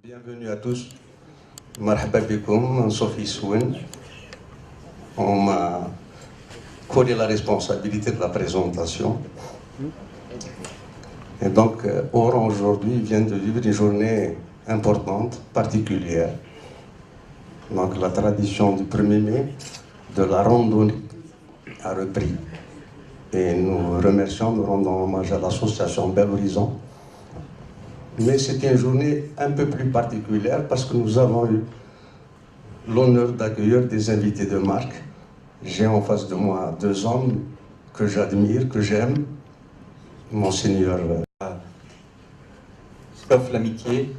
Bienvenue à tous. Marhaba bikoum, Sophie Souen. On m'a collé la responsabilité de la présentation. Et donc, Oran aujourd'hui vient de vivre une journée importante, particulière. Donc, la tradition du 1er mai de la randonnée a repris. Et nous remercions, nous rendons hommage à l'association Bel Horizon. Mais c'était une journée un peu plus particulière parce que nous avons eu l'honneur d'accueillir des invités de marque. J'ai en face de moi deux hommes que j'admire, que j'aime. Monseigneur Sauf l'amitié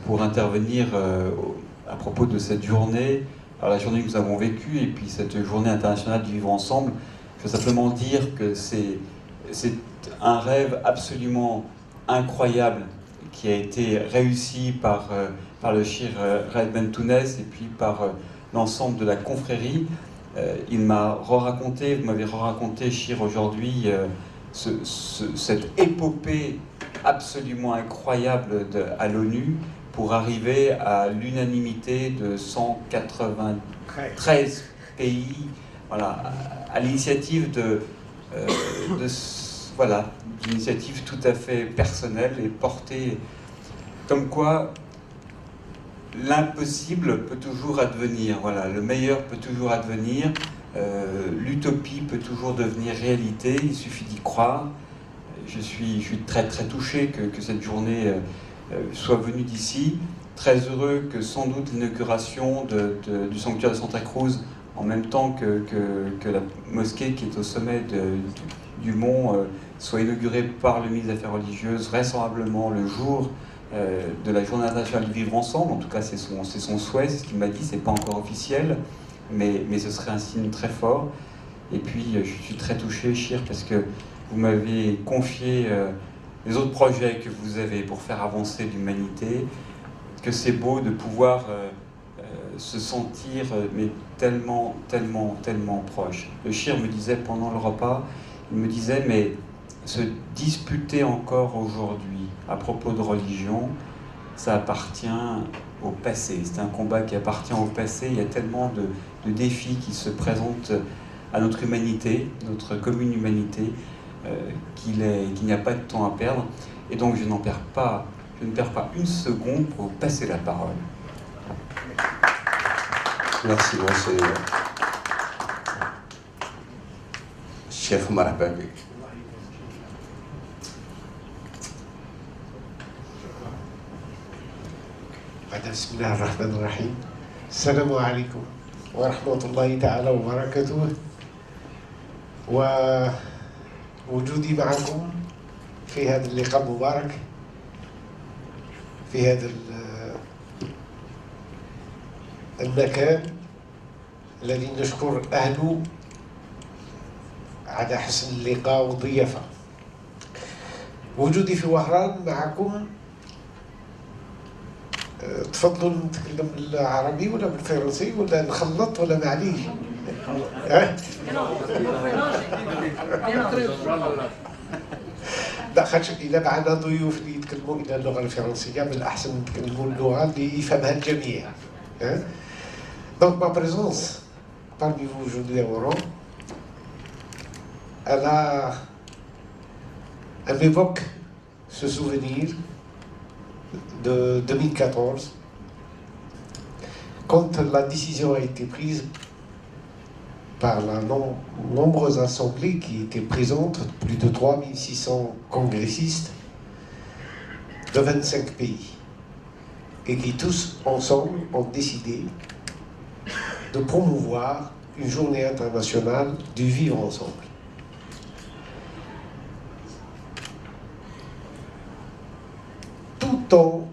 pour intervenir à propos de cette journée, alors la journée que nous avons vécue et puis cette journée internationale du vivre ensemble. Je veux simplement dire que c'est un rêve absolument incroyable qui a été réussi par le Chir Red Bentounes et puis par l'ensemble de la confrérie. Il m'a raconté, vous m'avez raconté, Chir, aujourd'hui, cette épopée absolument incroyable à l'ONU pour arriver à l'unanimité de 193 pays, voilà, à l'initiative voilà, d'une initiative tout à fait personnelle et portée, comme quoi l'impossible peut toujours advenir, voilà, le meilleur peut toujours advenir, l'utopie peut toujours devenir réalité, il suffit d'y croire. Je suis très très touché que cette journée soit venue d'ici, très heureux que sans doute l'inauguration du sanctuaire de Santa Cruz, en même temps que la mosquée qui est au sommet du mont, soit inaugurée par le ministre des Affaires religieuses, vraisemblablement le jour de la Journée internationale du vivre ensemble. En tout cas, c'est son souhait, c'est ce qu'il m'a dit, c'est pas encore officiel, mais ce serait un signe très fort. Et puis, je suis très touché, Chir, parce que vous m'avez confié les autres projets que vous avez pour faire avancer l'humanité, que c'est beau de pouvoir se sentir mais tellement, tellement, tellement proche. Le Chir me disait pendant le repas, il me disait, mais se disputer encore aujourd'hui à propos de religion, ça appartient au passé. C'est un combat qui appartient au passé. Il y a tellement de défis qui se présentent à notre humanité, notre commune humanité, qu'il n'y a pas de temps à perdre. Et donc je ne perds pas une seconde pour vous passer la parole. merci, Monseigneur. Cheikh Marhaba bik. بسم الله الرحمن الرحيم. السلام عليكم ورحمة الله تعالى وبركاته. ووجودي معكم في هذا اللقاء المبارك، في هذا المكان الذي نشكر أهله على حسن اللقاء والضيافة. وجودي في وهران معكم، تفضلوا نتكلم بالعربي ولا بالفرنسي ولا نخلط ولا معليش؟ لا، خاطر إلا معنا ضيوف اللي يتكلموا إلى اللغة الفرنسية من الأحسن نتكلموا اللغة اللي يفهمها الجميع. Donc ma présence parmi vous aujourd'hui à Oran, elle m'évoque ce souvenir de 2014, quand la décision a été prise par la nombreuse assemblée qui était présente, plus de 3600 congressistes de 25 pays, et qui tous ensemble ont décidé de promouvoir une journée internationale du vivre ensemble. Tout en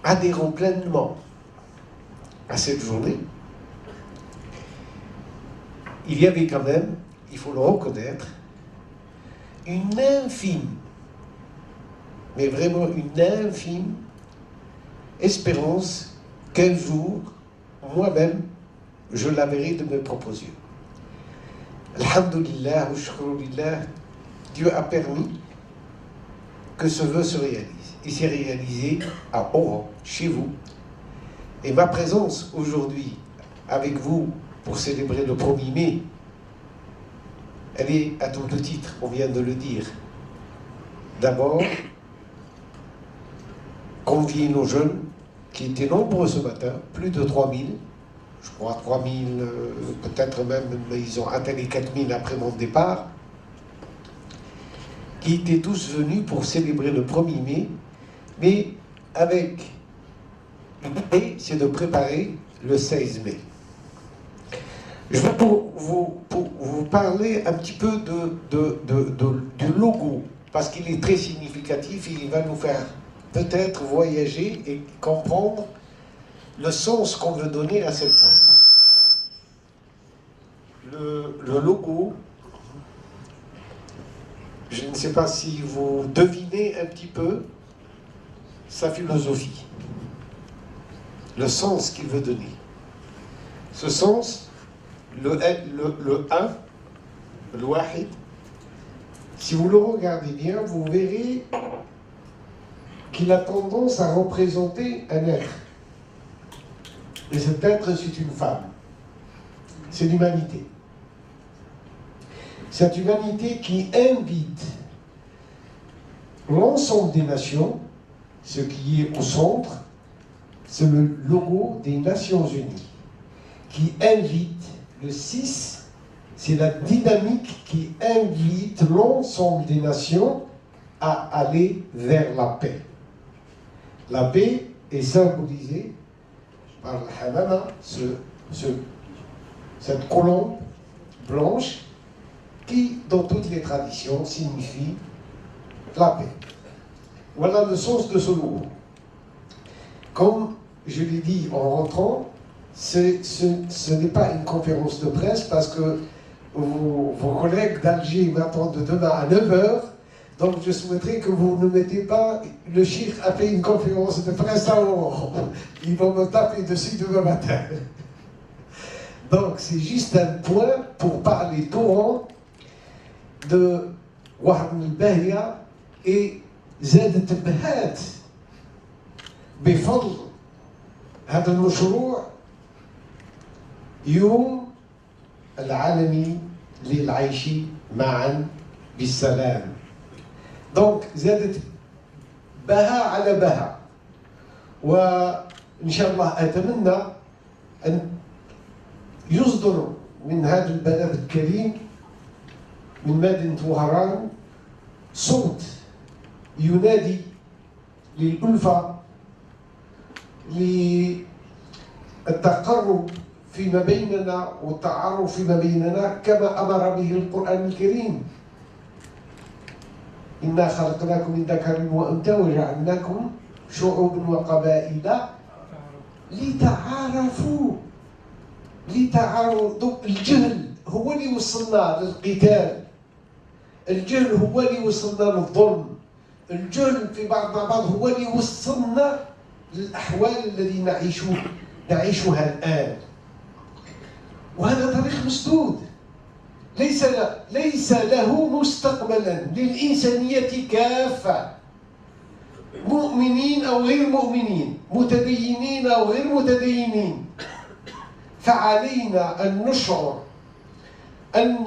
adhérant pleinement à cette journée, il y avait quand même, il faut le reconnaître, une infime, mais vraiment une infime espérance qu'un jour, moi-même, je la verrai de mes propres yeux. Alhamdulillah, Dieu a permis que ce vœu se réalise. il s'est réalisé à Oran, chez vous. Et ma présence aujourd'hui avec vous pour célébrer le 1er mai, elle est à double titre, on vient de le dire. D'abord, convier nos jeunes, qui étaient nombreux ce matin, plus de 3000, je crois 3000, peut-être même, mais ils ont atteint les 4000 après mon départ, qui étaient tous venus pour célébrer le 1er mai, mais avec l'idée, c'est de préparer le 16 mai. Je vais pour vous parler un petit peu du logo, parce qu'il est très significatif et il va nous faire peut-être voyager et comprendre le sens qu'on veut donner à cette œuvre. Le logo, je ne sais pas si vous devinez un petit peu sa philosophie, le sens qu'il veut donner. Ce sens, le 1, le wahid, si vous le regardez bien, vous verrez qu'il a tendance à représenter un être. Et cet être, c'est une femme. C'est l'humanité. Cette humanité qui invite l'ensemble des nations, ce qui est au centre, c'est le logo des Nations Unies, qui invite, le 6, c'est la dynamique qui invite l'ensemble des nations à aller vers la paix. La paix est symbolisée par le hamama, cette colombe blanche qui, dans toutes les traditions, signifie la paix. Voilà le sens de ce logo. Comme je l'ai dit en rentrant, ce n'est pas une conférence de presse parce que vos collègues d'Alger m'attendent demain à 9h. Donc je souhaiterais que vous ne mettez pas le cheikh a fait une conférence de presse à Oran. Ils vont me taper dessus demain matin. Donc c'est juste un point pour parler d'Oran, de Wahb al-Bahia et زادت البهات بفضل هذا المشروع يوم العالمي للعيش معا بالسلام. دونك زادت بها على بها، وإن شاء الله أتمنى أن يصدر من هذا البلد الكريم من مدينة وهران صوت ينادي للألفة، للتقرب فيما بيننا والتعارف فيما بيننا كما أمر به القرآن الكريم. إنا خلقناكم من ذكر وأنثى وجعلناكم شعوبا وقبائل لتعارفوا. الجهل هو اللي وصلنا للقتال، الجهل هو اللي وصلنا للظلم، الجهل في بعضنا بعض هو اللي وصلنا للأحوال التي نعيشها الآن. وهذا طريق مسدود ليس له مستقبلا للإنسانية كافة، مؤمنين أو غير مؤمنين، متدينين أو غير متدينين. فعلينا أن نشعر أن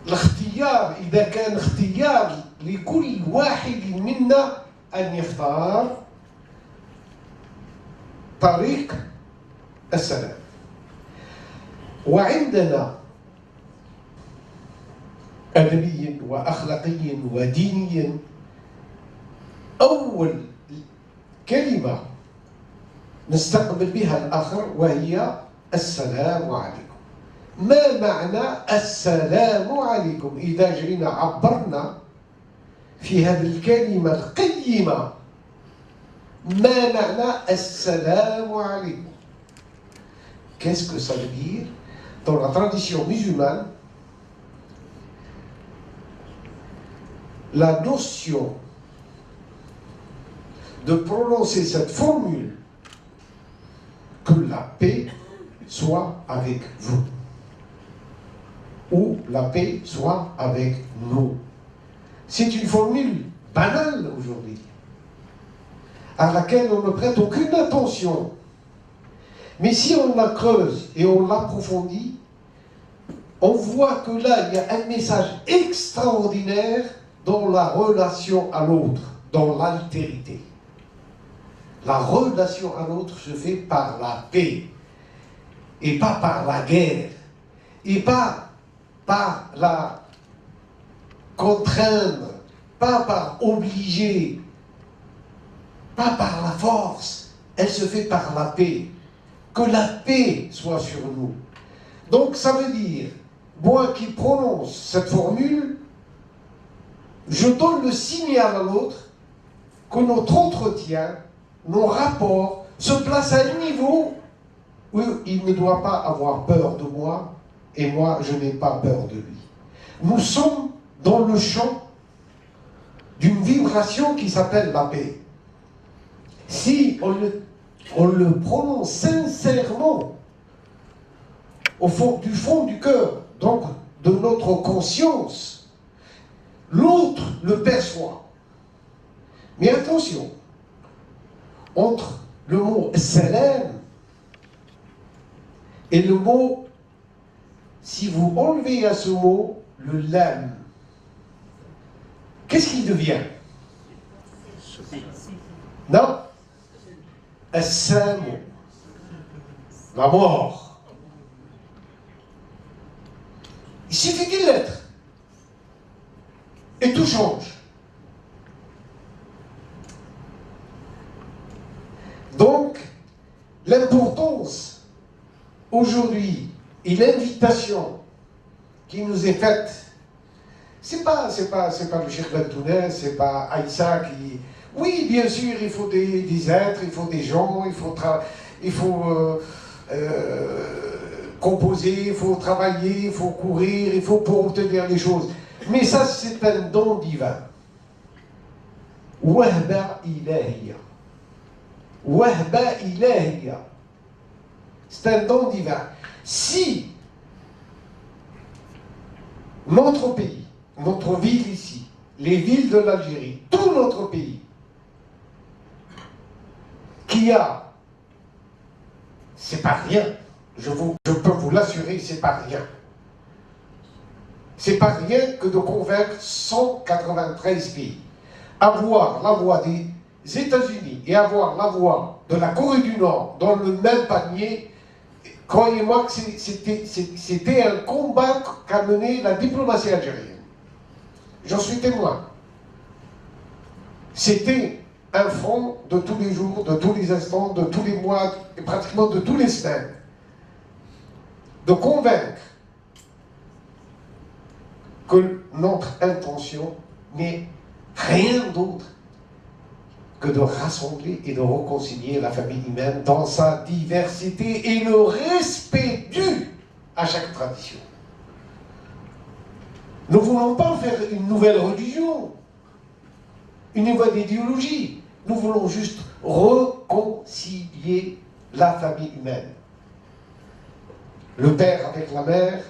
الاختيار إذا كان اختيار لكل واحد منا أن يختار طريق السلام. وعندنا أدبيا وأخلاقيا ودينيا أول كلمة نستقبل بها الآخر وهي السلام عليكم. ما معنى السلام عليكم؟ إذا جينا عبرنا في هذه الكلمة القيمة، ما معنى السلام عليكم؟ Qu'est-ce que ça veut dire? Dans la tradition musulmane, la notion de prononcer cette formule, que la paix soit avec vous, ou la paix soit avec nous. C'est une formule banale aujourd'hui, à laquelle on ne prête aucune attention. Mais si on la creuse et on l'approfondit, on voit que là, il y a un message extraordinaire dans la relation à l'autre, dans l'altérité. La relation à l'autre se fait par la paix, et pas par la guerre, et pas par la contraindre, pas par obliger, pas par la force. Elle se fait par la paix. Que la paix soit sur nous. Donc ça veut dire, moi qui prononce cette formule, je donne le signal à l'autre que notre entretien, nos rapports, se placent à un niveau où il ne doit pas avoir peur de moi et moi je n'ai pas peur de lui. Nous sommes dans le champ d'une vibration qui s'appelle la paix. Si on le prononce sincèrement du fond du cœur, donc de notre conscience, l'autre le perçoit. Mais attention, entre le mot salam et le mot, si vous enlevez à ce mot le lam, qu'est-ce qu'il devient? Non, as-salam, la mort. Il suffit d'une lettre et tout change. Donc, l'importance aujourd'hui et l'invitation qui nous est faite, c'est pas le Cheikh Bentounes, c'est pas Aïssa qui... Oui, bien sûr, il faut des êtres, il faut des gens, il faut composer, il faut travailler, il faut courir, il faut pour obtenir les choses. Mais ça, c'est un don divin. Wahba ilahiya. Wahba ilahiya. C'est un don divin. Si notre pays, notre ville ici, les villes de l'Algérie, tout notre pays, qui a, c'est pas rien, je peux vous l'assurer, c'est pas rien. C'est pas rien que de convaincre 193 pays. Avoir la voix des États-Unis et avoir la voix de la Corée du Nord dans le même panier, croyez-moi que c'était un combat qu'a mené la diplomatie algérienne. J'en suis témoin. C'était un front de tous les jours, de tous les instants, de tous les mois, et pratiquement de tous les semaines. De convaincre que notre intention n'est rien d'autre que de rassembler et de réconcilier la famille humaine dans sa diversité et le respect dû à chaque tradition. Nous ne voulons pas faire une nouvelle religion, une nouvelle idéologie. Nous voulons juste réconcilier la famille humaine. Le père avec la mère,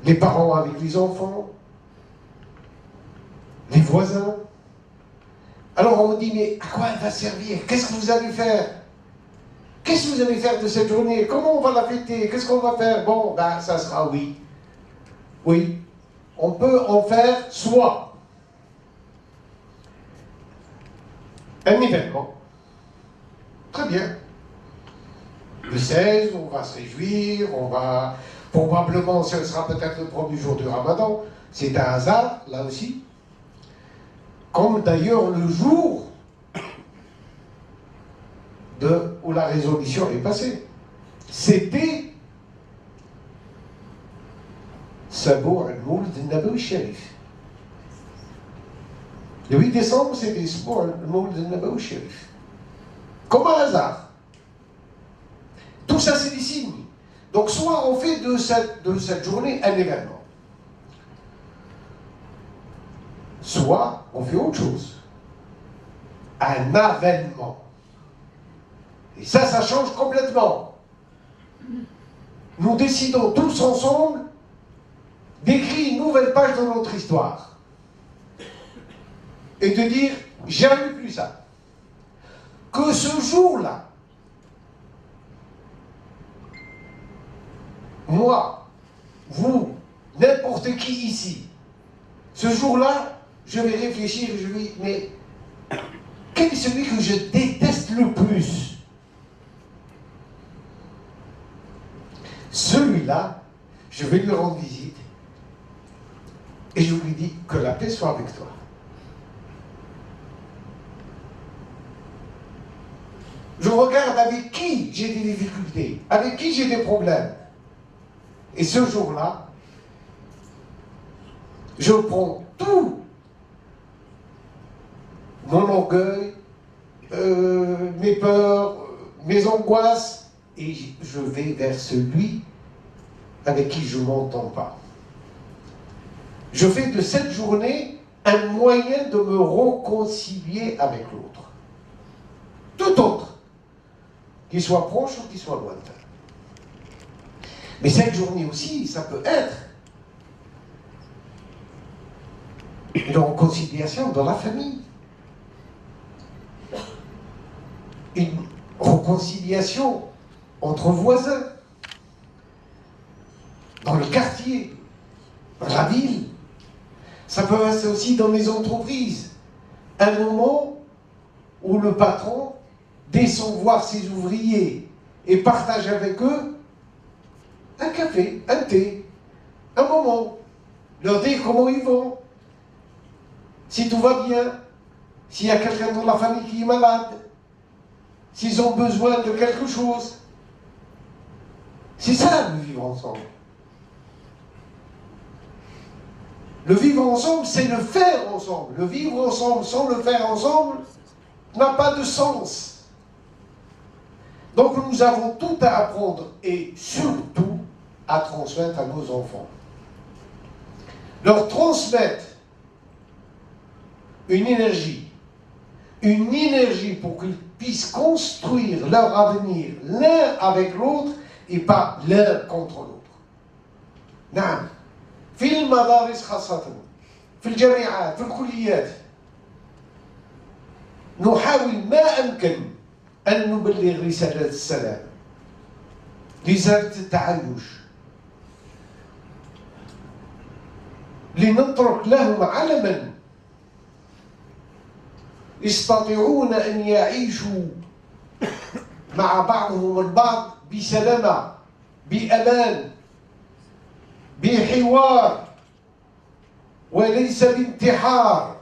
les parents avec les enfants, les voisins. Alors on me dit, mais à quoi elle va servir? Qu'est-ce que vous allez faire? Qu'est-ce que vous allez faire de cette journée? Comment on va la fêter? Qu'est-ce qu'on va faire? Bon, ben ça sera oui. Oui, on peut en faire soit un événement. Très bien. Le 16, on va se réjouir, on va... Probablement, ce sera peut-être le premier jour du Ramadan. C'est un hasard, là aussi. Comme d'ailleurs le jour où la résolution est passée. C'était Sabour al-Moulid al-Nabawi Sharif. Le 8 décembre, c'était Sabour al-Moulid al-Nabawi Sharif. Comme un hasard. Tout ça, c'est des signes. Donc, soit on fait de cette journée un événement, soit on fait autre chose. Un avènement. Et ça change complètement. Nous décidons tous ensemble d'écrire une nouvelle page de notre histoire. et de dire jamais plus ça. Que ce jour-là, moi, vous, n'importe qui ici, ce jour-là, je vais réfléchir, je vais dire, mais quel est celui que je déteste le plus? Celui-là, je vais lui rendre visite et je lui dis que la paix soit avec toi. Je regarde avec qui j'ai des difficultés, avec qui j'ai des problèmes. Et ce jour-là, je prends tout mon orgueil, mes peurs, mes angoisses, et je vais vers celui avec qui je ne m'entends pas. Je fais de cette journée un moyen de me réconcilier avec l'autre. Tout autre, qu'il soit proche ou qu'il soit lointain. Mais cette journée aussi, ça peut être une réconciliation dans la famille. Une réconciliation entre voisins, dans le quartier, dans la ville. Ça peut être aussi dans les entreprises. Un moment où le patron descend voir ses ouvriers et partage avec eux un café, un thé, un moment. Leur dire comment ils vont, si tout va bien, s'il y a quelqu'un dans la famille qui est malade, s'ils ont besoin de quelque chose. C'est ça le vivre ensemble. Le vivre ensemble, c'est le faire ensemble. Le vivre ensemble sans le faire ensemble n'a pas de sens. Donc nous avons tout à apprendre et surtout à transmettre à nos enfants. Leur transmettre une énergie pour qu'ils puissent construire leur avenir l'un avec l'autre et pas l'un contre l'autre. نعم في المدارس خاصة في الجامعات في الكليات نحاول ما أمكن أن نبلغ رسالة السلام رسالة التعايش لنترك لهم علما يستطيعون أن يعيشوا مع بعضهم البعض بسلامة بأمان بحوار وليس بانتحار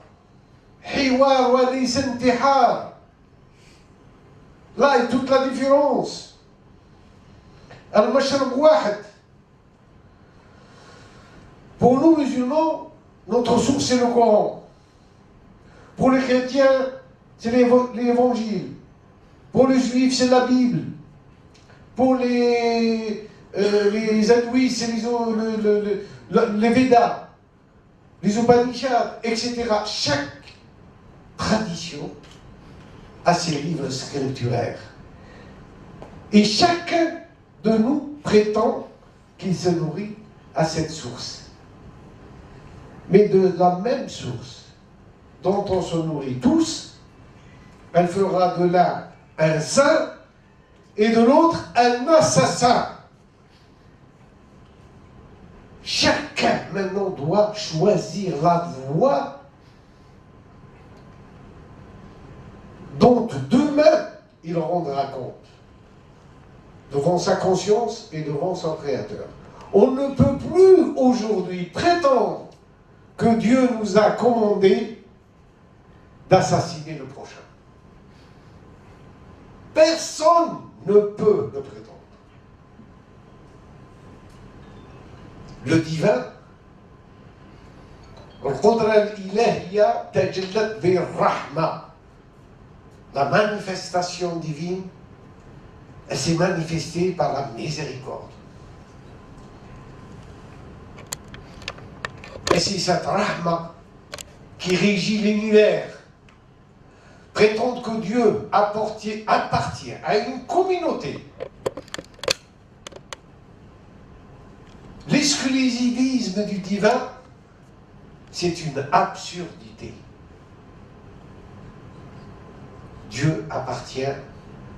حوار وليس انتحار là est toute la différence المشرب واحد pour nous musulmans notre source c'est le Coran. Pour les chrétiens, c'est l'évangile. Pour les juifs, c'est la Bible. Pour les hindouistes, c'est les Védas, les Upanishads, etc. Chaque tradition a ses livres scripturaires. Et chacun de nous prétend qu'il se nourrit à cette source. Mais de la même source dont on se nourrit tous, elle fera de l'un un saint et de l'autre un assassin. Chacun maintenant doit choisir la voie dont demain il rendra compte devant sa conscience et devant son Créateur. On ne peut plus aujourd'hui prétendre que Dieu nous a commandé d'assassiner le prochain. Personne ne peut le prétendre. Le divin, la manifestation divine, elle s'est manifestée par la miséricorde. Et c'est cette rahma qui régit l'univers. Prétendre que Dieu appartient à une communauté. L'exclusivisme du divin, c'est une absurdité. Dieu appartient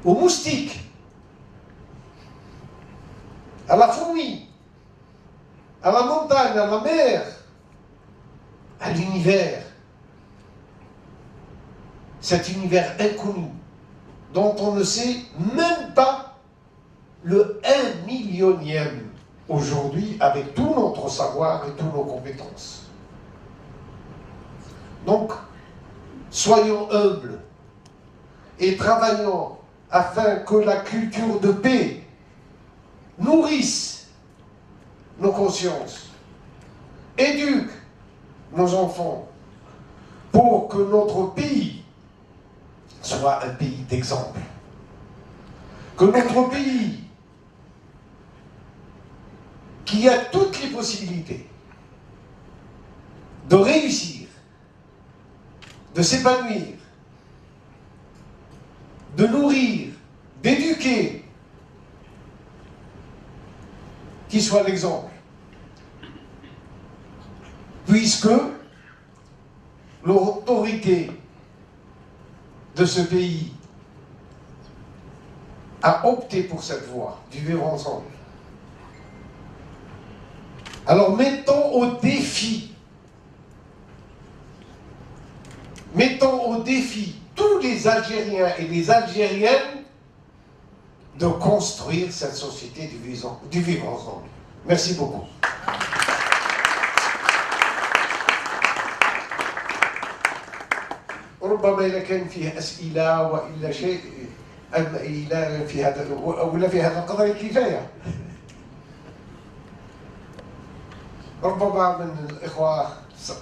aux moustiques, à la fourmi, à la montagne, à la mer, à l'univers. Cet univers inconnu, dont on ne sait même pas le 1 millionième aujourd'hui avec tout notre savoir et toutes nos compétences. Donc, soyons humbles et travaillons afin que la culture de paix nourrisse nos consciences, éduque nos enfants pour que notre pays soit un pays d'exemple. Que notre pays, qui a toutes les possibilités de réussir, de s'épanouir, de nourrir, d'éduquer, qui soit l'exemple. Puisque l'autorité de ce pays a opté pour cette voie du vivre ensemble. Alors mettons au défi tous les Algériens et les Algériennes de construire cette société du vivre ensemble. Merci beaucoup. ربما إذا كان فيه أسئلة وإلا شيء إلى في هذا ولا في هذا القدر كفاية. ربما من الإخوة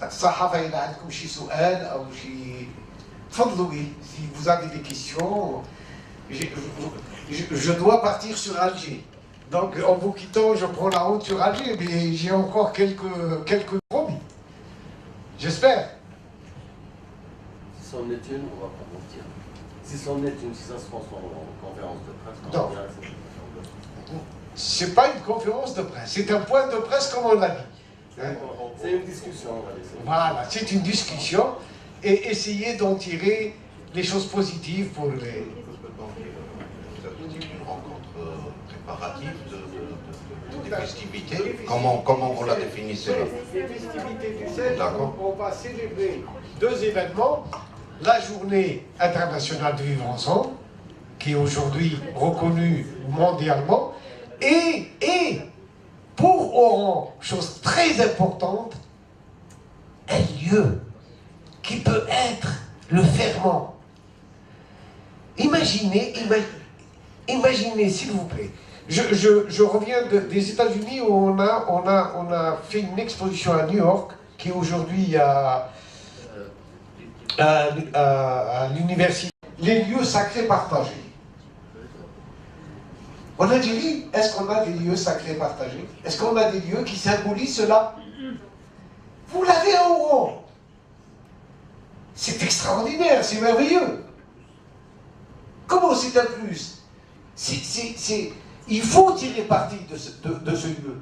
الصحافة إذا عندكم شي سؤال أو شي تفضلوا si vous avez des questions. Je dois partir sur Alger. Donc en vous quittant, je prends la route sur Alger, mais j'ai encore quelques promis. J'espère. Si c'en est une, on va pas mentir. Si c'en est une, si ça se transforme en conférence de presse, on Non. va dire que c'est une C'est pas une conférence de presse, c'est un point de presse comme on l'a dit. C'est une discussion, on va dire. Voilà, c'est une discussion et essayer d'en tirer les choses positives pour les... Vous avez dit une rencontre préparative des festivités. Comment vous la définissez? Les festivités du 16, D'accord. on va célébrer 2 événements. La journée internationale de vivre ensemble, qui est aujourd'hui reconnue mondialement, et pour Oran, chose très importante, un lieu qui peut être le ferment. Imaginez, s'il vous plaît. Je reviens des États-Unis où on a fait une exposition à New York qui aujourd'hui à l'université. Les lieux sacrés partagés. En Algérie, est-ce qu'on a des lieux sacrés partagés? Est-ce qu'on a des lieux qui symbolisent cela? Vous l'avez à Oran. C'est extraordinaire, c'est merveilleux. Comment c'est un plus? Il faut tirer parti de ce lieu.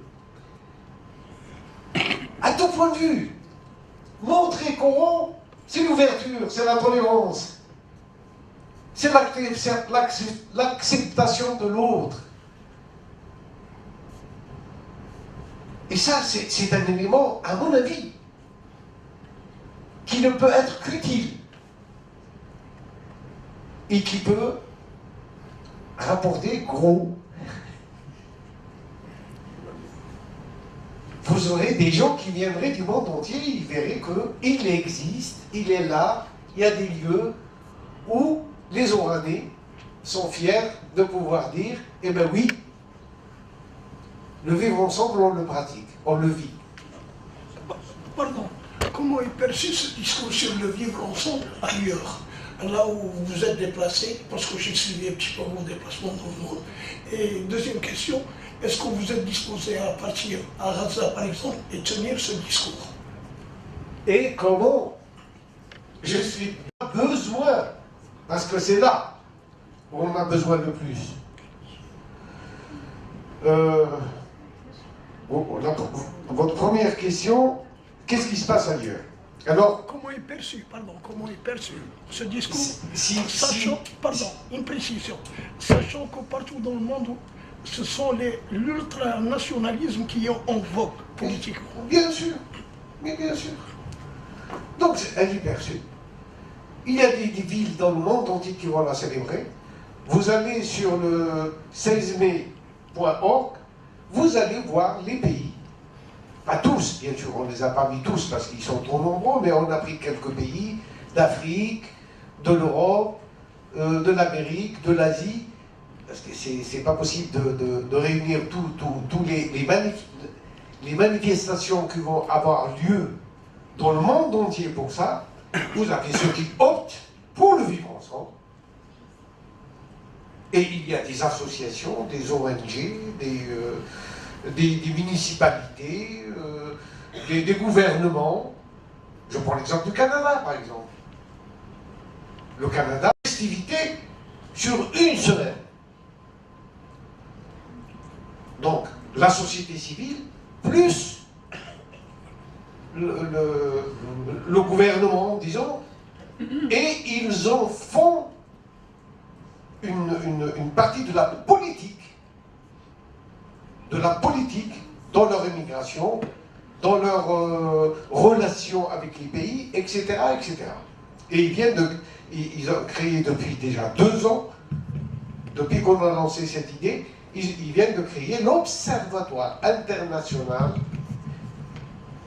À tout point de vue. Montrer qu'Oran, c'est l'ouverture, c'est la tolérance. C'est l'acceptation de l'autre. Et ça, c'est un élément, à mon avis, qui ne peut être qu'utile. Et qui peut rapporter gros. Vous aurez des gens qui viendraient du monde entier, ils verraient qu'il existe, il est là, il y a des lieux où les Oranais sont fiers de pouvoir dire, eh bien oui, le vivre ensemble, on le pratique, on le vit. Pardon, comment est perçu ce discours sur le vivre ensemble ailleurs, là où vous êtes déplacé, parce que j'ai suivi un petit peu vos déplacements dans le monde. Et deuxième question, est-ce que vous êtes disposé à partir à Gaza, par exemple, et tenir ce discours? Et comment je suis besoin, parce que c'est là où on a besoin le plus. Votre première question, qu'est-ce qui se passe ailleurs? Alors, comment est perçu, comment est perçu ce discours, si- pardon, une précision, sachant que partout dans le monde, ce sont l'ultranationalisme qui est en vogue politiquement. bien sûr, mais bien sûr. Donc, elle est perçue. Il y a des villes dans le monde entier qui vont la célébrer. Vous allez sur le 16mai.org, vous allez voir les pays. Pas tous, bien sûr, on ne les a pas mis tous parce qu'ils sont trop nombreux, mais on a pris quelques pays d'Afrique, de l'Europe, de l'Amérique, de l'Asie, parce que c'est pas possible de réunir tous les manifestations qui vont avoir lieu dans le monde entier pour ça. Vous avez ceux qui optent pour le vivre ensemble. Et il y a des associations, des ONG, des municipalités, des gouvernements. Je prends l'exemple du Canada, par exemple. Le Canada, festivité sur une semaine. Donc, la société civile, plus le gouvernement, disons, et ils en font une partie de la politique dans leur immigration, dans leur relation avec les pays, etc., etc. Et ils ont créé depuis déjà 2 ans, depuis qu'on a lancé cette idée, ils viennent de créer l'Observatoire international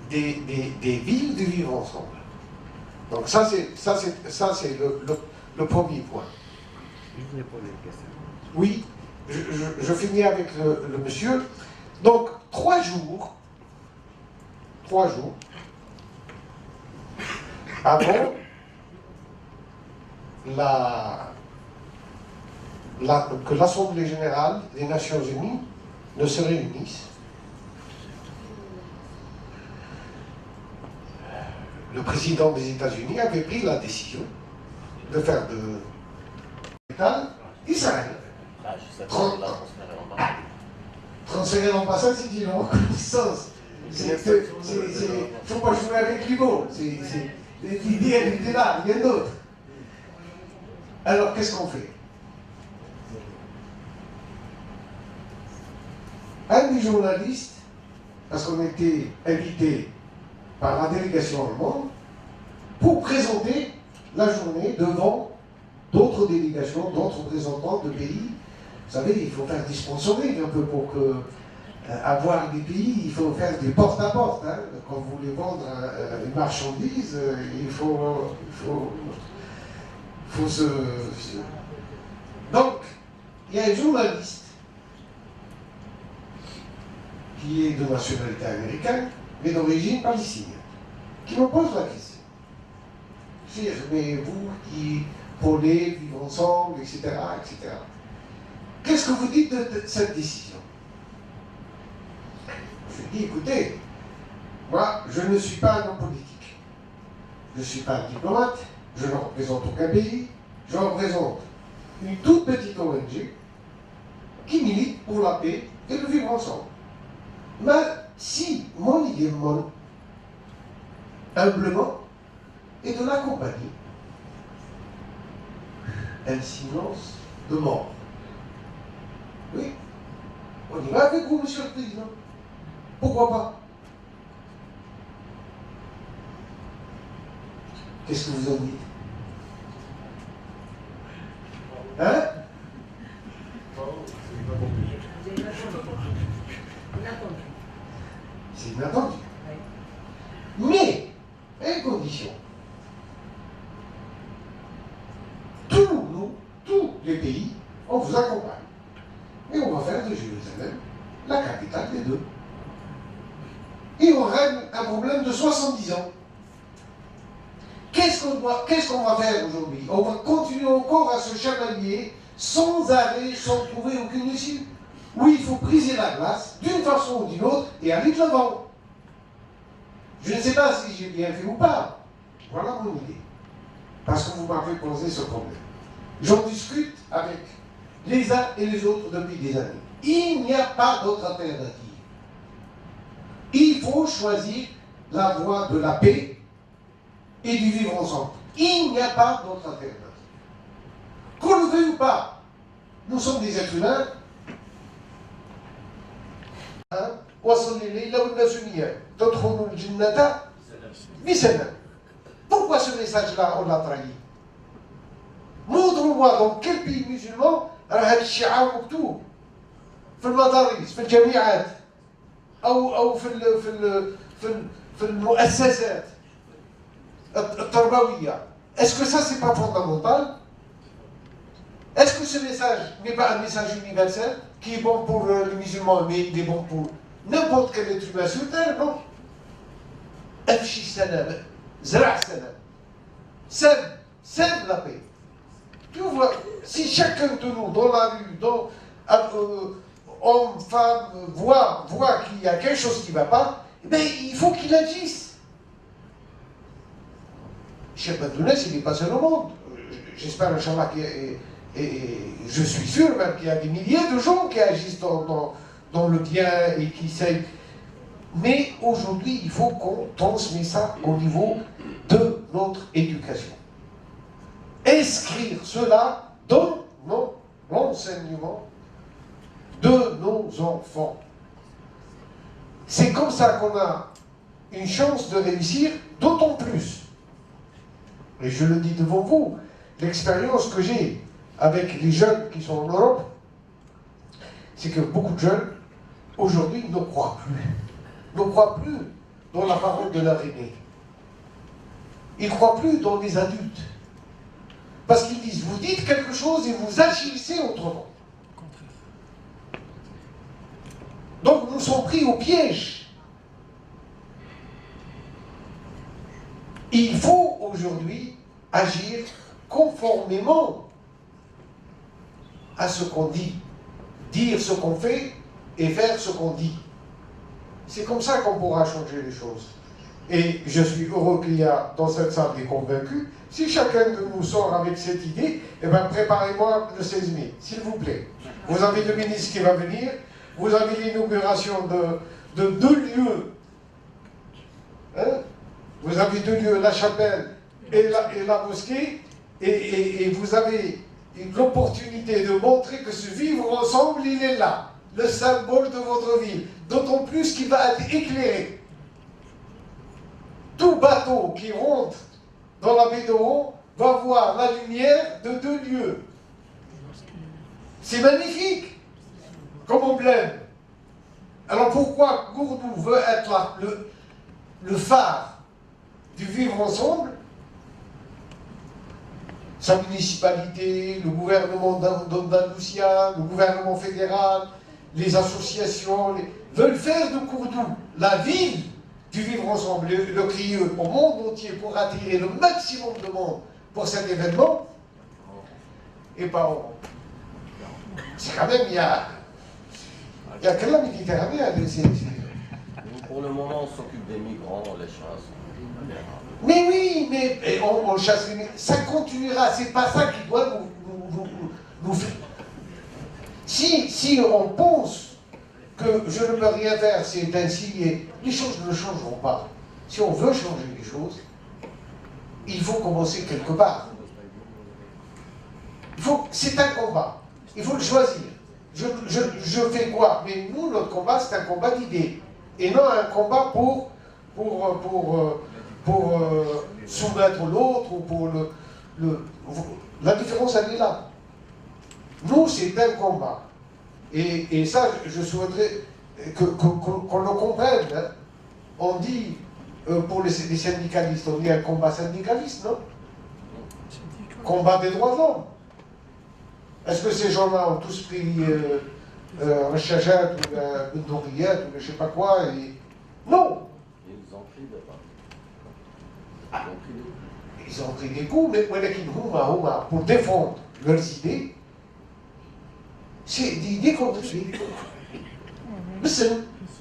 des villes du vivre ensemble. Donc ça c'est le premier point. Oui, je finis avec le monsieur. Donc 3 jours avant que l'Assemblée générale des Nations Unies ne se réunisse, le président des États-Unis avait pris la décision de faire de l'État Israël. Transférer l'ambassade, c'est une reconnaissance. Il ne faut pas jouer avec les mots. L'idée, elle était là, rien d'autre. Alors, qu'est-ce qu'on fait? Un des journalistes, parce qu'on était invité par la délégation allemande, pour présenter la journée devant d'autres délégations, d'autres représentants de pays. Vous savez, il faut faire du sponsoring un peu pour avoir des pays, il faut faire des porte-à-porte. Hein. Quand vous voulez vendre une marchandise, il faut se... Donc, il y a un journaliste qui est de nationalité américaine, mais d'origine palestinienne, qui me pose la question. Mais vous qui prônez, vivre ensemble, etc., etc., qu'est-ce que vous dites de cette décision? Je dis, écoutez, moi, je ne suis pas un homme politique. Je ne suis pas un diplomate, je ne représente aucun pays, je représente une toute petite ONG qui milite pour la paix et le vivre ensemble. Mais si mon idée, humblement, est de l'accompagner, un silence de mort. Oui, on y va avec vous, monsieur le président. Pourquoi pas? Qu'est-ce que vous en dites? Hein? C'est inattendu. Mais, à une condition. Tous les pays, on vous accompagne. Et on va faire de Jérusalem la capitale des deux. Et on règle un problème de 70 ans. Qu'est-ce qu'on va faire aujourd'hui? On va continuer encore à se chamailler sans arrêt, sans trouver aucune issue. Oui, il faut briser la glace d'une façon ou d'une autre et aller de l'avant. Je ne sais pas si j'ai bien fait ou pas. Voilà mon idée. Parce que vous m'avez posé ce problème. J'en discute avec les uns et les autres depuis des années. Il n'y a pas d'autre alternative. Il faut choisir la voie de la paix et du vivre ensemble. Il n'y a pas d'autre alternative. Qu'on le veuille ou pas, nous sommes des êtres humains. وصل الليل والناس نيام تدخلوا الجنة بسلام. Pourquoi ce message-là, on l'a trahi? Montre-moi dans quel pays musulman راه هذا الشعار مكتوب في المدارس في الجامعات أو في المؤسسات التربوية. Est-ce que ça, c'est pas fondamental? Est-ce que ce message n'est pas un message universel qui est bon pour les musulmans, mais il est bon pour n'importe quel être humain sur Terre, non? Afshi salam, zra' salam, sème la paix. Tu vois, si chacun de nous, dans la rue, homme, femme, voit qu'il y a quelque chose qui ne va pas, ben, il faut qu'il agisse. Cheikh Badounes, il n'est pas seul au monde. J'espère, Inch'Allah, et je suis sûr même qu'il y a des milliers de gens qui agissent dans le bien et qui essayent. Mais aujourd'hui, il faut qu'on transmette ça au niveau de notre éducation. Inscrire cela dans l'enseignement de nos enfants. C'est comme ça qu'on a une chance de réussir, d'autant plus. Et je le dis devant vous, l'expérience que j'ai avec les jeunes qui sont en Europe, c'est que beaucoup de jeunes, aujourd'hui, ne croient plus dans la parole de leur aîné. Ils ne croient plus dans les adultes. Parce qu'ils disent, vous dites quelque chose et vous agissez autrement. Donc nous sommes pris au piège. Il faut aujourd'hui agir conformément à ce qu'on dit. Dire ce qu'on fait et faire ce qu'on dit. C'est comme ça qu'on pourra changer les choses. Et je suis heureux qu'il y a dans cette salle des convaincus. Si chacun de nous sort avec cette idée, eh bien préparez-moi le 16 mai, s'il vous plaît. Vous avez le ministre qui va venir, vous avez l'inauguration de 2 lieux. Hein? Vous avez 2 lieux, la chapelle et la mosquée, et vous avez l'opportunité de montrer que ce vivre ensemble, il est là, le symbole de votre ville. D'autant plus qu'il va être éclairé. Tout bateau qui rentre dans la baie d'Oran va voir la lumière de 2 lieux. C'est magnifique comme emblème. Alors pourquoi Gourdou veut être là, le phare du vivre ensemble? Sa municipalité, le gouvernement d'Andalousia, le gouvernement fédéral, les associations veulent faire de Gourdou la ville du vivre ensemble, le crier au monde entier pour attirer le maximum de monde pour cet événement, et pas au monde. C'est quand même, il y a que la Méditerranée à laisser. Pour le moment, on s'occupe des migrants, on les chasse. Mais oui, mais on chasse les migrants. Ça continuera, c'est pas ça qui doit nous faire. Si on pense que je ne peux rien faire, c'est ainsi, et les choses ne changeront pas. Si on veut changer les choses, il faut commencer quelque part. C'est un combat. Il faut le choisir. Je fais quoi? Mais nous, notre combat, c'est un combat d'idées. Et non un combat pour soumettre l'autre ou pour la différence, elle est là. Nous, c'est un combat. Et ça, je souhaiterais qu'on le comprenne. Hein. On dit, pour les syndicalistes, on dit un combat syndicaliste, non? Combat des droits de l'homme. Est-ce que ces gens-là ont tous pris un chajat ou un dourillette ou je ne sais pas quoi Non. Ils ont pris des pas. Ils ont pris des coups, mais pour défendre leurs idées, c'est des idées contre lui.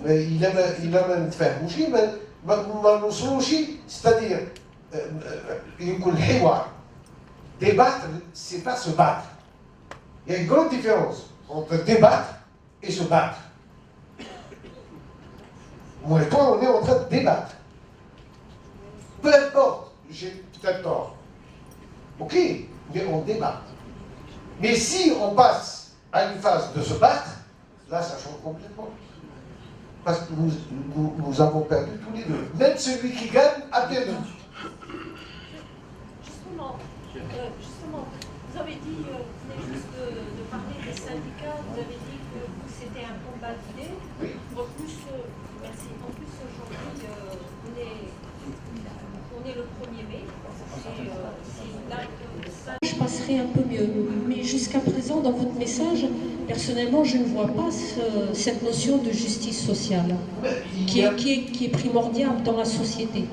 Mais il aime faire bouger, mais c'est-à-dire, débattre, c'est pas se battre. Il y a une grande différence entre débattre et se battre. Moi et toi, on est en train de débattre. Peu importe, j'ai peut-être tort. Ok, mais on débat. Mais si on passe à une phase de se battre, là ça change complètement. Parce que nous avons perdu tous les deux. Même celui qui gagne a perdu. Justement, vous avez dit, vous venez juste de parler des syndicats, vous avez dit que c'était un combat d'idées. Oui. En plus, merci. En plus, aujourd'hui, on est le 1er mai. C'est une date. Je passerai un peu mieux. Mais jusqu'à présent, dans votre message, personnellement, je ne vois pas cette notion de justice sociale qui est primordiale dans la société.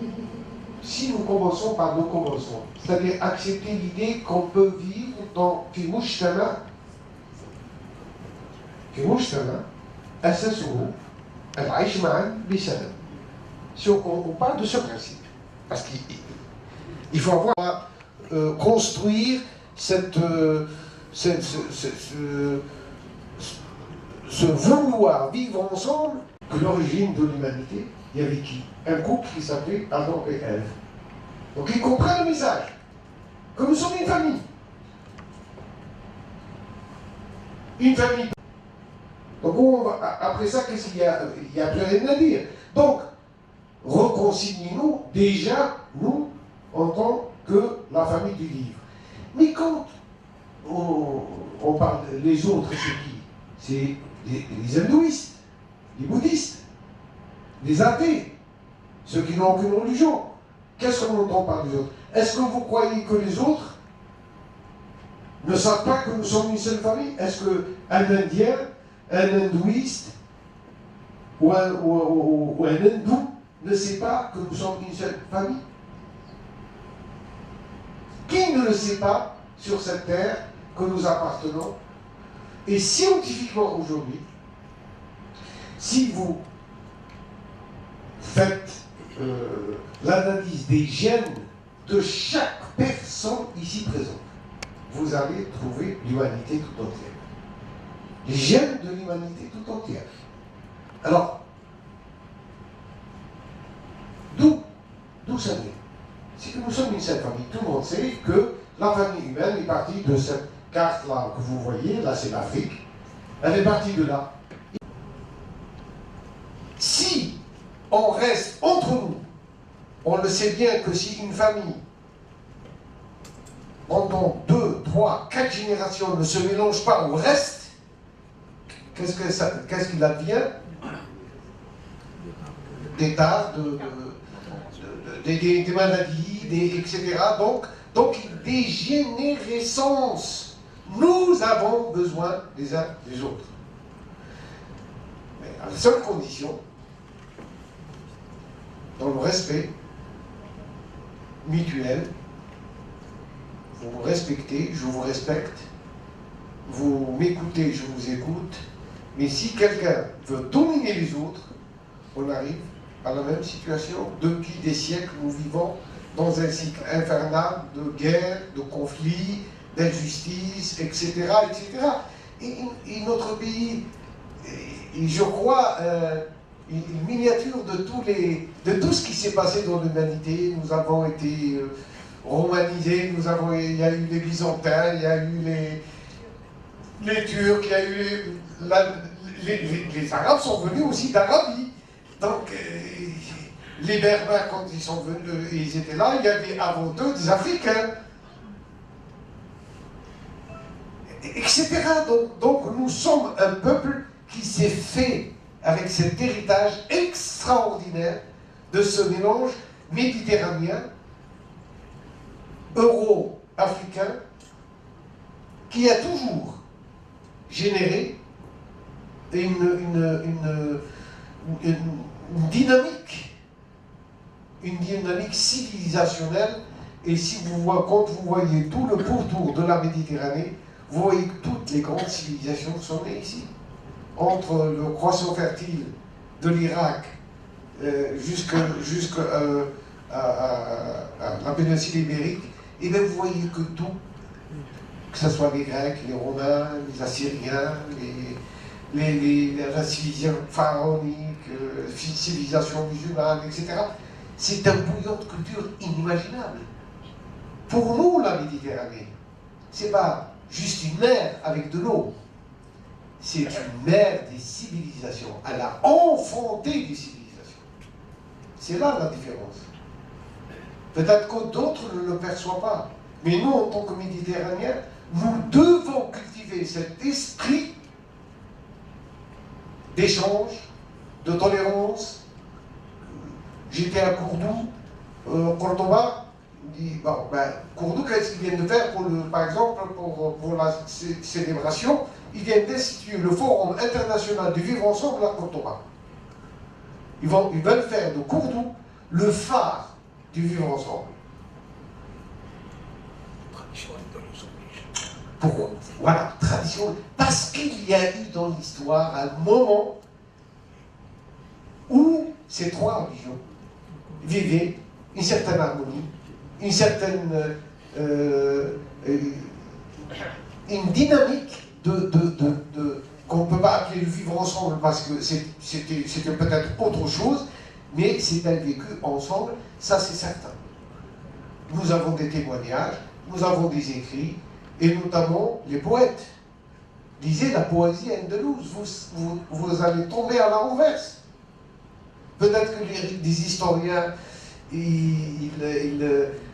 Si nous commençons par nos conventions, c'est-à-dire accepter l'idée qu'on peut vivre dans في مجتمع أساسه العيش معا بسلام. Si on parle de ce principe, parce qu'il faut avoir construire ce vouloir vivre ensemble, que l'origine de l'humanité, il y avait qui? Un couple qui s'appelait Adam et Ève. Donc ils comprennent le message, que nous sommes une famille. Une famille. Donc après ça, qu'est-ce qu'il y a? Il n'y a plus rien à dire. Donc, réconciliez-nous déjà, nous, en tant que la famille du livre. Mais quand on parle les autres, c'est qui? C'est les hindouistes, les bouddhistes, les athées, ceux qui n'ont aucune religion. Qu'est-ce qu'on entend par les autres? Est-ce que vous croyez que les autres ne savent pas que nous sommes une seule famille? Est-ce qu'un Indien, un hindouiste ou un hindou ne sait pas que nous sommes une seule famille? Qui ne le sait pas sur cette terre que nous appartenons? Et scientifiquement aujourd'hui, si vous faites l'analyse des gènes de chaque personne ici présente, vous allez trouver l'humanité tout entière. Les gènes de l'humanité tout entière. Alors, d'où ça vient? C'est que nous sommes une seule famille. Tout le monde sait que la famille humaine est partie de cette carte-là que vous voyez, là c'est l'Afrique, elle est partie de là. Si on reste entre nous, on le sait bien que si une famille, pendant 2, 3, 4 générations ne se mélange pas ou reste, qu'est-ce qu'il advient? Des tares, des maladies, etc. Donc, dégénérescence. Nous avons besoin les uns des autres. Mais à la seule condition, dans le respect mutuel, vous me respectez, je vous respecte, vous m'écoutez, je vous écoute, mais si quelqu'un veut dominer les autres, on arrive à la même situation. Depuis des siècles, nous vivons dans un cycle infernal de guerre, de conflits, d'injustice, etc., etc. Et notre pays, je crois, une miniature de tout ce qui s'est passé dans l'humanité. Nous avons été romanisés, il y a eu les Byzantins, il y a eu les Turcs, il y a eu les Arabes sont venus aussi d'Arabie. Donc, les Berbères, quand ils sont venus, ils étaient là, il y avait avant eux des Africains, etc. Donc, nous sommes un peuple qui s'est fait avec cet héritage extraordinaire de ce mélange méditerranéen, euro-africain, qui a toujours généré une dynamique civilisationnelle. Et si quand vous voyez tout le pourtour de la Méditerranée, vous voyez que toutes les grandes civilisations sont nées ici. Entre le croissant fertile de l'Irak jusqu'à la péninsule ibérique, et bien vous voyez que tout, que ce soit les Grecs, les Romains, les Assyriens, la civilisation pharaonique, civilisation musulmane, etc. C'est un bouillon de culture inimaginable. Pour nous, la Méditerranée, c'est pas juste une mer avec de l'eau. C'est une mer des civilisations. Elle a enfanté des civilisations. C'est là la différence. Peut-être que d'autres ne le perçoivent pas. Mais nous, en tant que Méditerranéens, nous devons cultiver cet esprit d'échange, de tolérance. J'étais à Cordoue, Cordoba. Bon, Cordoue, qu'est-ce qu'ils viennent de faire par exemple, pour la célébration? Ils viennent d'instituer le Forum international du vivre ensemble à Cordoba. Ils veulent faire de Cordoue le phare du vivre ensemble. Pourquoi? Voilà, tradition. Parce qu'il y a eu dans l'histoire un moment où ces trois religions vivaient une certaine harmonie, une certaine une dynamique qu'on ne peut pas appeler le vivre ensemble parce que c'était peut-être autre chose, mais c'est un vécu ensemble, ça c'est certain. Nous avons des témoignages, nous avons des écrits, et notamment les poètes. Lisez la poésie andalouse, vous allez tomber à la renverse. Peut-être que des historiens,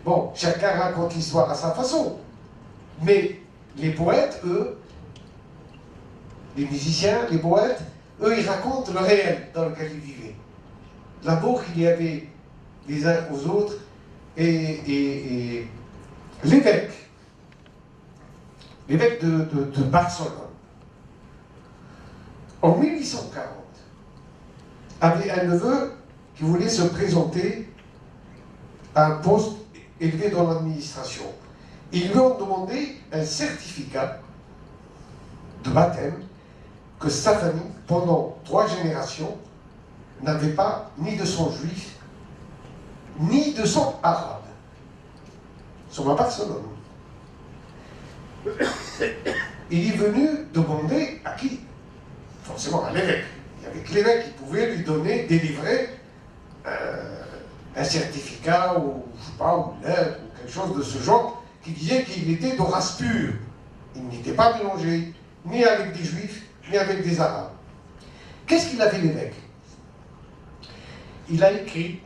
bon, chacun raconte l'histoire à sa façon. Mais les poètes, eux, les musiciens, les poètes, eux, ils racontent le réel dans lequel ils vivaient. L'amour qu'il y avait les uns aux autres, et l'évêque de Barcelone, en 1840, avait un neveu qui voulait se présenter à un poste élevé dans l'administration. Ils lui ont demandé un certificat de baptême que sa famille, pendant 3 générations, n'avait pas ni de sang juif, ni de sang arabe. Sur ma Barcelone. Il est venu demander à qui? Forcément à l'évêque. Et avec l'évêque, il pouvait lui délivrer un certificat ou, je sais pas, ou une lettre, ou quelque chose de ce genre, qui disait qu'il était de race pure. Il n'était pas mélangé, ni avec des juifs, ni avec des arabes. Qu'est-ce qu'il a fait l'évêque? Il a écrit,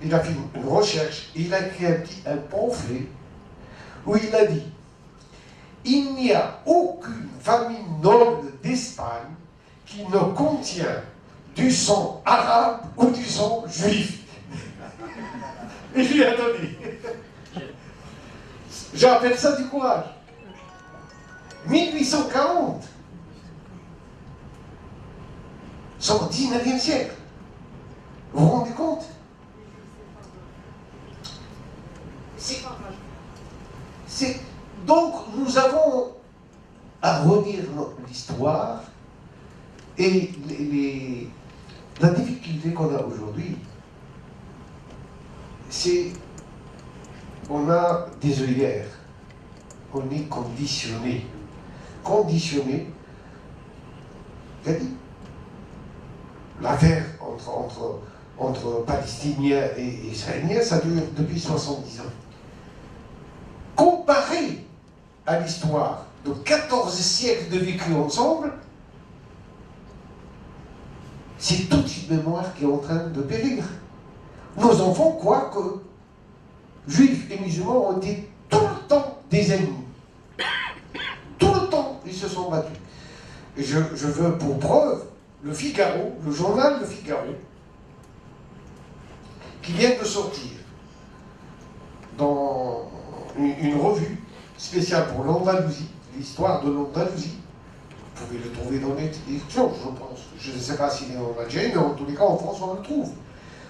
il a fait une recherche, il a écrit un pamphlet où il a dit: il n'y a aucune famille noble d'Espagne qui ne contient du sang arabe ou du sang juif. Il lui a donné. J'appelle ça du courage. 1840. C'est au 19e siècle. Vous vous rendez compte? Donc, nous avons à relire l'histoire et la difficulté qu'on a aujourd'hui, c'est on a des œillères, on est conditionné. Conditionné, l'affaire entre Palestiniens et Israéliens, ça dure depuis 70 ans. Comparé à l'histoire de 14 siècles de vécu ensemble, c'est toute une mémoire qui est en train de périr. Nos enfants croient que juifs et musulmans ont été tout le temps des ennemis. Tout le temps, ils se sont battus. Et je veux pour preuve le Figaro, le journal Le Figaro, qui vient de sortir dans une revue spéciale pour l'Andalousie, l'histoire de l'Andalousie. Vous pouvez le trouver dans les éditions, je pense. Je ne sais pas s'il est en Algérie, mais en tous les cas, en France, on le trouve.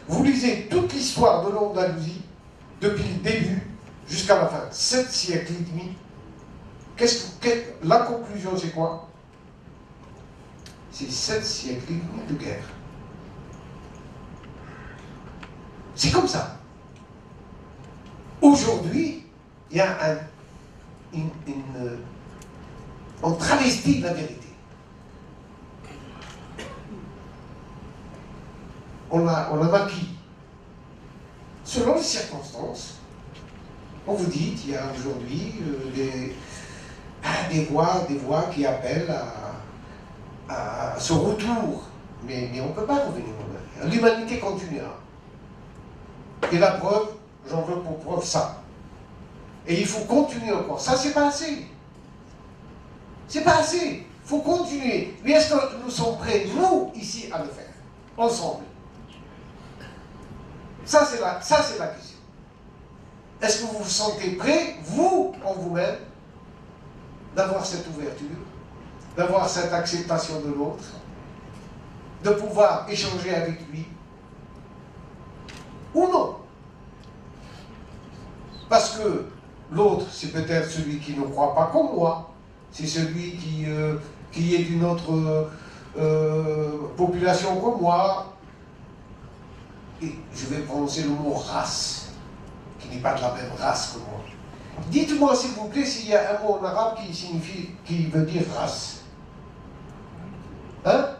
Vous lisez toute l'histoire de l'Andalousie, depuis le début jusqu'à la fin, 7 siècles et demi. La conclusion, c'est quoi? C'est 7 siècles et demi de guerre. C'est comme ça. Aujourd'hui, il y a on travestit la vérité. On l'a maquille. Selon les circonstances, On vous dit, il y a aujourd'hui des voix qui appellent à ce retour. Mais on ne peut pas revenir en arrière. L'humanité continuera. Et la preuve, j'en veux pour preuve ça. Et il faut continuer encore. Ça, c'est pas assez. C'est pas assez. Il faut continuer. Mais est-ce que nous sommes prêts, nous, ici, à le faire? Ensemble. Ça, c'est la question. Est-ce que vous vous sentez prêts, vous, en vous-même, d'avoir cette ouverture, d'avoir cette acceptation de l'autre, de pouvoir échanger avec lui, ou non? Parce que l'autre, c'est peut-être celui qui ne croit pas comme moi, c'est celui qui est d'une autre population comme moi, et je vais prononcer le mot race, qui n'est pas de la même race que moi. Dites-moi s'il vous plaît s'il y a un mot en arabe qui veut dire race. Hein?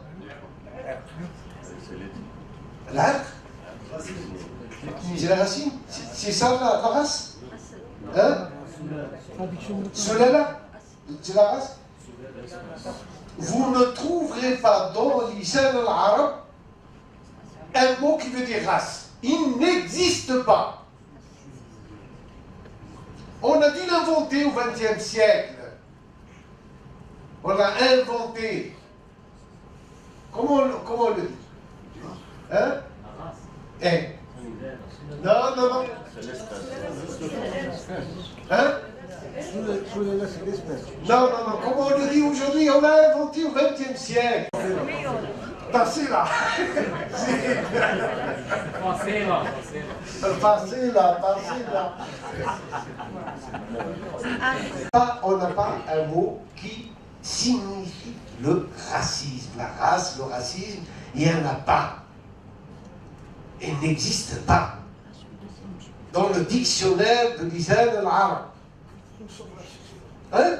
L'arc? C'est la racine? C'est ça la race? Hein? Cela, c'est la race? Vous ne trouverez pas dans l'islam arabe un mot qui veut dire race. Il n'existe pas. On a dû l'inventer au XXe siècle. On l'a inventé. Comment on le dit? Hein? Eh? Non. Hein? Non. Comment on le dit aujourd'hui? On l'a inventé au XXe siècle. Passez là. Passez là. On n'a pas un mot qui signifie le racisme. La race, le racisme, il n'y en a pas. Il n'existe pas. Dans le dictionnaire de l'islam arabe. Hein?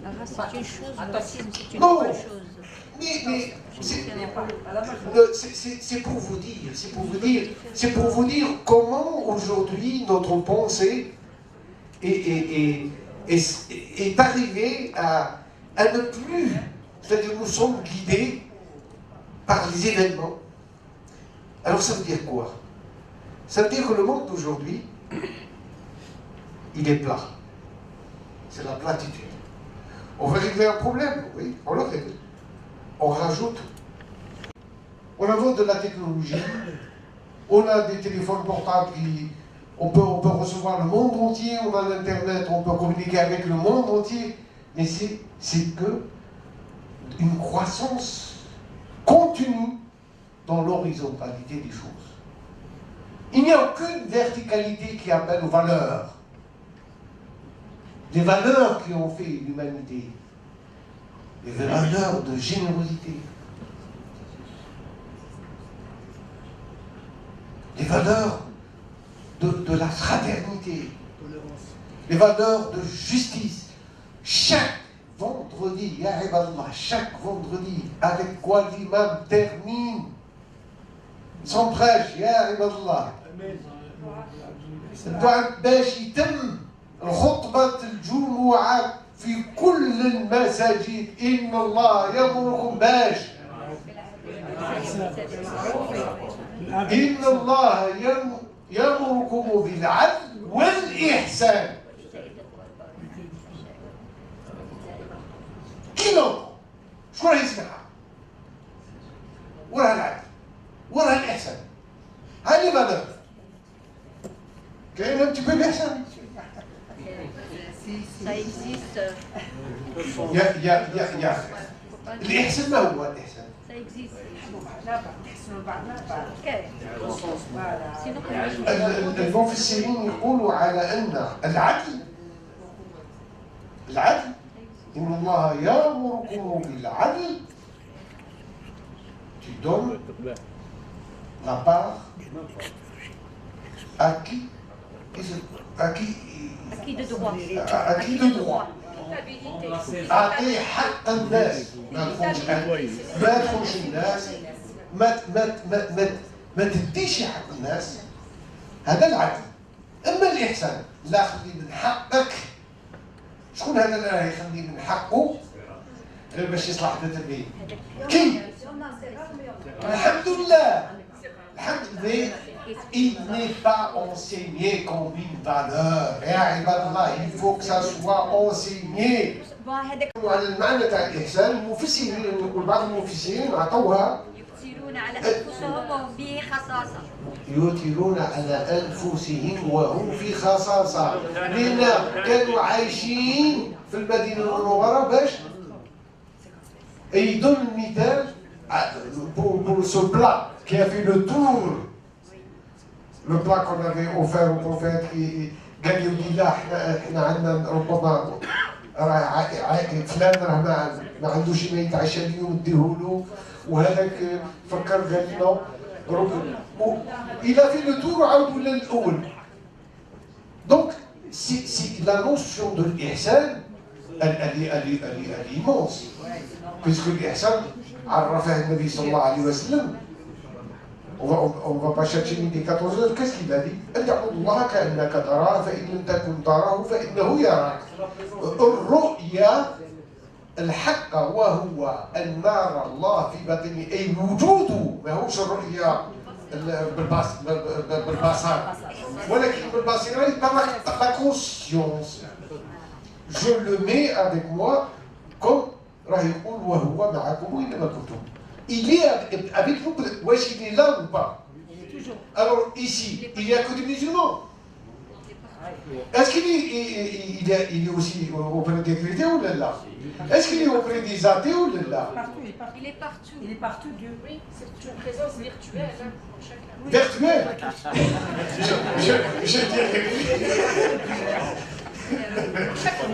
La race, c'est une chose, le racisme, c'est une Non. autre chose. Mais c'est pour vous dire comment aujourd'hui notre pensée est arrivée à ne plus, c'est-à-dire nous sommes guidés par les événements. Alors ça veut dire quoi? Ça veut dire que le monde d'aujourd'hui, il est plat. C'est la platitude. On veut régler un problème, oui, on le règle. On rajoute. On invente de la technologie. On a des téléphones portables qui... On peut recevoir le monde entier, on a l'Internet, on peut communiquer avec le monde entier. Mais c'est que une croissance continue dans l'horizontalité des choses. Il n'y a aucune verticalité qui appelle aux valeurs. Des valeurs qui ont fait l'humanité. Des valeurs de générosité. Des valeurs de la fraternité. Des valeurs de justice. Chaque vendredi, ya Ibadallah, chaque vendredi, avec quoi l'imam termine son prêche, ya Ibadallah. باش يتم الخطبة الجمعة في كل المساجد إن الله يأمركم باش إن الله يأمركم بالعدل والإحسان. كي نوع شكون راح يسمعها؟ وراها العدل وراها الإحسان. هذه بدر كاين un petit peu d'ihsan. Ça existe. يا الإحسان ما هو الإحسان؟ Ça existe. المفسرين يقولوا على أن العدل إن الله يأمركم بالعدل. Tu donnes la part à qui de droit. À qui de droit. أعطي حق الناس ما تخونش الناس ما تديش حق الناس. هذا العدل. اما الاحسان لا خلي من حقك شكون هذا اللي راه يخلي من حقه غير باش يصلح ذات البيت كي الحمد لله الحمد لله il n'est pas enseigné comme une valeur يا عباد الله il faut que ça soit enseigné وعلى المعنى تاع الإحسان المفسرين يقول بعض المفسرين عطوها يؤثرون على أنفسهم وهم به خصاصة يؤثرون على أنفسهم وهم في خصاصة لأن كانوا عايشين في المدينة المنورة باش Et il donne une idée pour ce plat qui a fait le tour. Le plat qu'on avait offert au prophète qui قال لي لا احنا عندنا ربما فلان راه ما عندوش ما يتعشى اليوم نديره له وهذاك فكر قال لنا il a fait le tour وعاود ولا الاول. Donc c'est la notion de l'ihsan elle est immense. Puisque l'ihsan عرفه النبي صلى الله عليه وسلم. On va pas chercher midi 14 heures. Qu'est-ce qu'il a dit? أن تعبد الله كأنك تراه فإن لم تكن تراه فإنه يراك. الرؤيا الحق وهو أن نرى الله في باطنه أي وجوده ما هوش الرؤيا بالبصر ولكن بالبصيرة par la conscience. Je le mets avec moi comme راه يقول وهو معكم أينما كنتم. Il est avec nous. Wesh, il est là ou pas? Alors ici, il n'y a que des musulmans. Est-ce qu'il est aussi auprès des chrétiens ou là? Est-ce qu'il est auprès des athées ou là? Il est partout. Il est partout, Dieu. Oui, c'est une présence virtuelle hein, pour chacun. Virtuelle? Je dirais oui.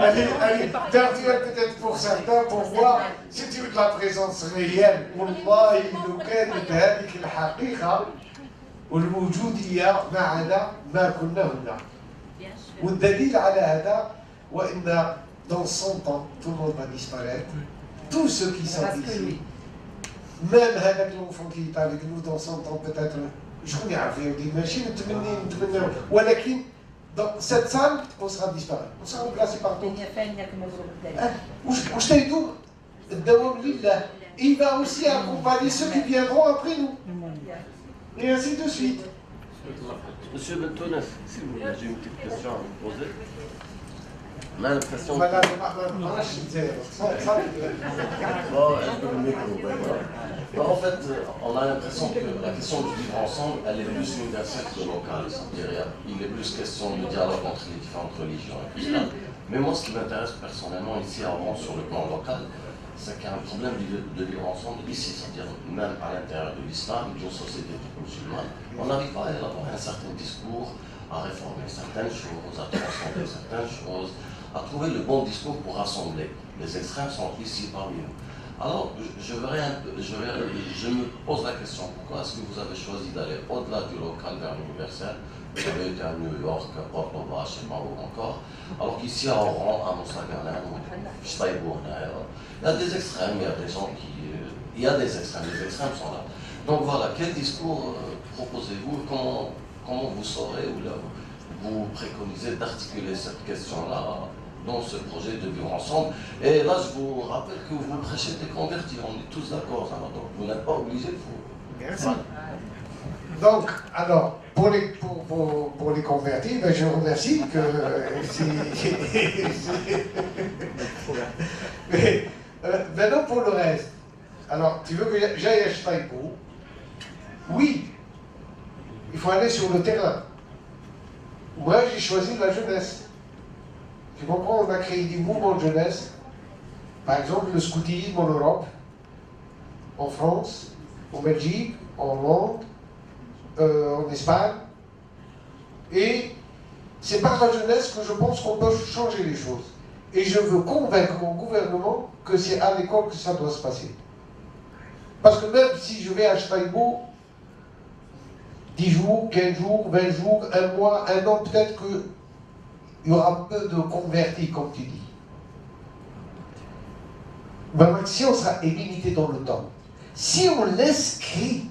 Allez, virtuelle peut-être pour certains, pour moi, c'est de la présence réelle. والله لو كانت هذه الحقيقة والوجودية معنا ما كنا هنا. والدليل على هذا وإن dans 100 ans, tout le monde va disparaître. Tous ceux qui sont ici, même هذاك l'enfant qui est avec nous dans 100 ans peut-être, شكون يعرف يا ودي ماشي نتمنى ولكن dans cette salle, on sera disparu. On sera remplacé par d'autres. Il va aussi accompagner ceux qui viendront après nous. Et ainsi de suite. Monsieur Bentounef, si vous voulez, j'ai une petite question à vous poser. On a l'impression que... En fait, on a l'impression que la question du vivre ensemble, elle est plus universelle que locale. C'est-à-dire, il est plus question de dialogue entre les différentes religions et tout ça. Mais moi, ce qui m'intéresse personnellement ici, avant sur le plan local, c'est qu'il y a un problème de vivre ensemble ici, c'est-à-dire même à l'intérieur de l'islam, d'une société musulmane. On n'arrive pas à élaborer un certain discours, à réformer certaines choses, à transcender certaines choses, à trouver le bon discours pour rassembler. Les extrêmes sont ici parmi nous. Alors, je me pose la question, pourquoi est-ce que vous avez choisi d'aller au-delà du local vers l'universel? Vous avez été à New York, à Cordoba, chez Maroc encore, alors qu'ici à Oran, à Moussaganan, il y a des extrêmes, il y a des gens qui... Il y a des extrêmes, les extrêmes sont là. Donc voilà, quel discours proposez-vous? Comment vous saurez ou là, vous préconisez d'articuler cette question-là dans ce projet de vivre ensemble? Et là, je vous rappelle que vous prêchez des convertis, on est tous d'accord, donc vous n'êtes pas obligé de vous... Merci. Donc, alors, pour les convertis, ben, je remercie que... Mais maintenant, pour le reste. Alors, tu veux que j'aille à Taïbo? Oui, il faut aller sur le terrain. Moi, j'ai choisi la jeunesse. Tu comprends, on a créé des mouvements de jeunesse. Par exemple, le scoutisme en Europe, en France, en Belgique, en Hollande, en Espagne. Et c'est par la jeunesse que je pense qu'on peut changer les choses. Et je veux convaincre mon gouvernement que c'est à l'école que ça doit se passer. Parce que même si je vais à Taïbo, 10 jours, 15 jours, 20 jours, 1 mois, 1 an, peut-être qu'il y aura peu de convertis, comme tu dis. Ma action sera limitée dans le temps. Si on l'inscrit